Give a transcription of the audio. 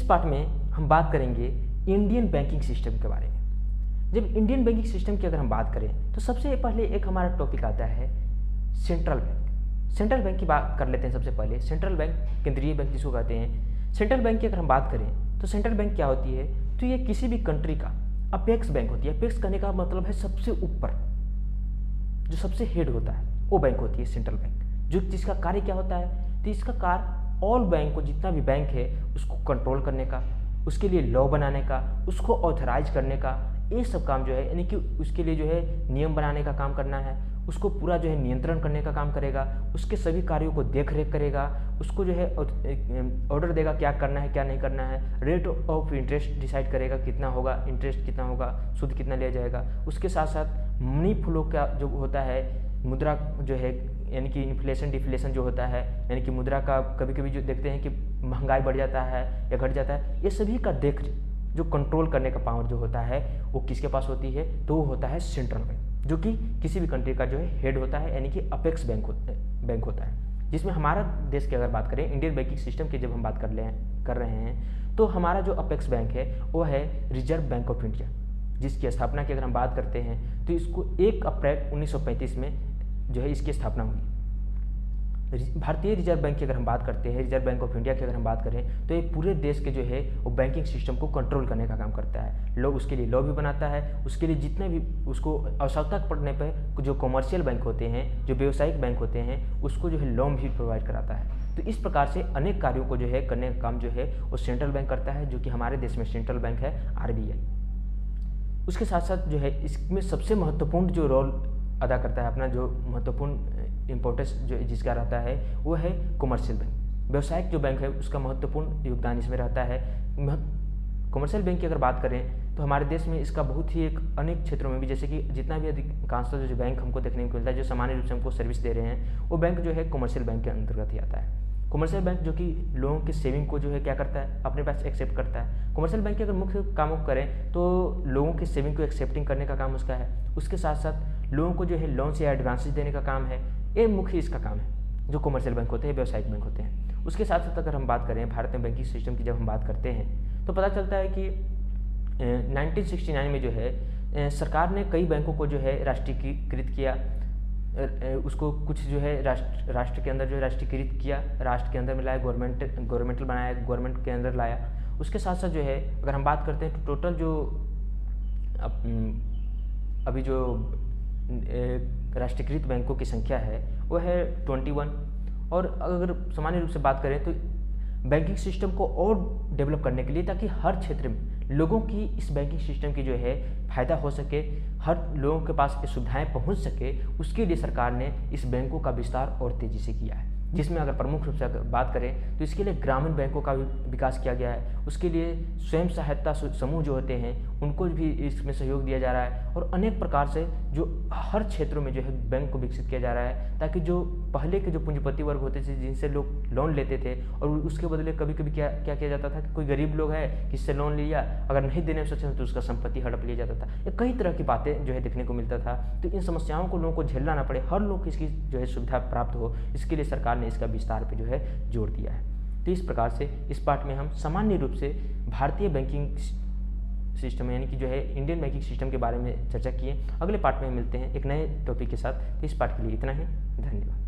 Part में हम बात करेंगे इंडियन बैंकिंग सिस्टम के बारे में। जब इंडियन बैंकिंग सिस्टम की अगर हम बात करें तो सबसे पहले एक हमारा टॉपिक आता है सेंट्रल बैंक। सेंट्रल बैंक की बात कर लेते हैं। सबसे पहले सेंट्रल बैंक, केंद्रीय बैंक जिसको कहते हैं। सेंट्रल बैंक की अगर हम बात करें तो सेंट्रल बैंक क्या होती है, तो ये किसी भी कंट्री का अपेक्स बैंक होती है। अपेक्स करने का मतलब है सबसे ऊपर, जो सबसे हेड होता है वो बैंक होती है सेंट्रल बैंक। जो जिसका कार्य क्या होता है, तो इसका कार्य ऑल बैंक को, जितना भी बैंक है उसको कंट्रोल करने का, उसके लिए लॉ बनाने का, उसको ऑथराइज करने का, ये सब काम जो है, यानी कि उसके लिए जो है नियम बनाने का काम करना है, उसको पूरा जो है नियंत्रण करने का काम करेगा, उसके सभी कार्यों को देख रेख करेगा, उसको जो है ऑर्डर देगा क्या करना है क्या नहीं करना है, रेट ऑफ इंटरेस्ट डिसाइड करेगा कितना होगा, इंटरेस्ट कितना होगा, सूद कितना लिया जाएगा। उसके साथ साथ मनी फ्लो का जो होता है, मुद्रा जो है, यानी कि इन्फ्लेशन डिफ्लेशन जो होता है, यानी कि मुद्रा का कभी कभी जो देखते हैं कि महंगाई बढ़ जाता है या घट जाता है, ये सभी का देख जो कंट्रोल करने का पावर जो होता है वो किसके पास होती है, तो वो होता है सेंट्रल बैंक, जो कि किसी भी कंट्री का जो है हेड होता है, यानी कि अपेक्स बैंक होता है। जिसमें हमारा देश की अगर बात करें, इंडियन बैंकिंग सिस्टम की जब हम बात कर रहे हैं, तो हमारा जो अपेक्स बैंक है वो है रिजर्व बैंक ऑफ इंडिया, जिसकी स्थापना की अगर हम बात करते हैं तो इसको 1 अप्रैल 1935 में जो है इसकी स्थापना हुई। भारतीय रिजर्व बैंक की अगर हम बात करते हैं, रिजर्व बैंक ऑफ इंडिया की अगर हम बात करें, तो ये पूरे देश के जो है वो बैंकिंग सिस्टम को कंट्रोल करने का काम करता है। लोग उसके लिए लॉ भी बनाता है, उसके लिए जितने भी उसको आवश्यकता पड़ने पर जो कमर्शियल बैंक होते हैं, जो व्यावसायिक बैंक होते हैं, उसको जो है लोन भी प्रोवाइड कराता है। तो इस प्रकार से अनेक कार्यों को जो है करने का काम जो है वो सेंट्रल बैंक करता है, जो कि हमारे देश में सेंट्रल बैंक है RBI। उसके साथ साथ जो है इसमें सबसे महत्वपूर्ण जो रोल अदा करता है, अपना जो महत्वपूर्ण इंपॉर्टेंस जो जिसका रहता है वो है कमर्शियल बैंक। व्यवसायिक जो बैंक है उसका महत्वपूर्ण योगदान इसमें रहता है। कमर्शियल बैंक की अगर बात करें तो हमारे देश में इसका बहुत ही एक अनेक क्षेत्रों में भी, जैसे कि जितना भी अधिकांश जो बैंक हमको देखने को मिलता है, जो सामान्य रूप से हमको सर्विस दे रहे हैं, वो बैंक जो है कमर्शियल बैंक के अंतर्गत ही आता है। कमर्शियल बैंक जो कि लोगों के सेविंग को जो है क्या करता है, अपने पास एक्सेप्ट करता है। कमर्शियल बैंक के अगर मुख्य कामों को करें तो लोगों के सेविंग को एक्सेप्टिंग करने का काम उसका है। उसके साथ साथ लोगों को जो है लोन या एडवांसेज देने का काम है, ये मुख्य इसका काम है जो कमर्शियल बैंक होते हैं, व्यावसायिक बैंक होते हैं। उसके साथ साथ अगर हम बात करें भारत में बैंकिंग सिस्टम की, जब हम बात करते हैं तो पता चलता है कि 1969 में जो है सरकार ने कई बैंकों को जो है राष्ट्रीयकृत किया। उसको कुछ जो है राष्ट्र के अंदर जो है राष्ट्रीयकृत किया, राष्ट्र के अंदर में लाया, गवर्नमेंटल बनाया, गवर्नमेंट के अंदर लाया। उसके साथ साथ जो है अगर हम बात करते हैं तो टोटल जो अभी जो राष्ट्रीयकृत बैंकों की संख्या है वो है 21। और अगर सामान्य रूप से बात करें तो बैंकिंग सिस्टम को और डेवलप करने के लिए, ताकि हर क्षेत्र में लोगों की इस बैंकिंग सिस्टम की जो है फायदा हो सके, हर लोगों के पास ये सुविधाएं पहुंच सके, उसके लिए सरकार ने इस बैंकों का विस्तार और तेज़ी से किया है। जिसमें अगर प्रमुख रूप से अगर बात करें तो इसके लिए ग्रामीण बैंकों का भी विकास किया गया है। उसके लिए स्वयं सहायता समूह जो होते हैं उनको भी इसमें सहयोग दिया जा रहा है, और अनेक प्रकार से जो हर क्षेत्रों में जो है बैंक को विकसित किया जा रहा है, ताकि जो पहले के जो पूंजीपति वर्ग होते थे जिनसे लोग लोन लेते थे, और उसके बदले कभी कभी क्या किया जाता था कि कोई गरीब लोग है किससे लोन लिया, अगर नहीं देने में सक्षम तो उसका संपत्ति हड़प लिया जाता था। ये कई तरह की बातें जो है देखने को मिलता था। तो इन समस्याओं को लोगों को झेलना ना पड़े, हर लोग इसकी जो है सुविधा प्राप्त हो, इसके लिए सरकार ने इसका विस्तार पे जो है जोर दिया है। तो इस प्रकार से इस पार्ट में हम सामान्य रूप से भारतीय बैंकिंग सिस्टम यानी कि जो है इंडियन बैंकिंग सिस्टम के बारे में चर्चा किए। अगले पार्ट में मिलते हैं एक नए टॉपिक के साथ। तो इस पार्ट के लिए इतना ही, धन्यवाद।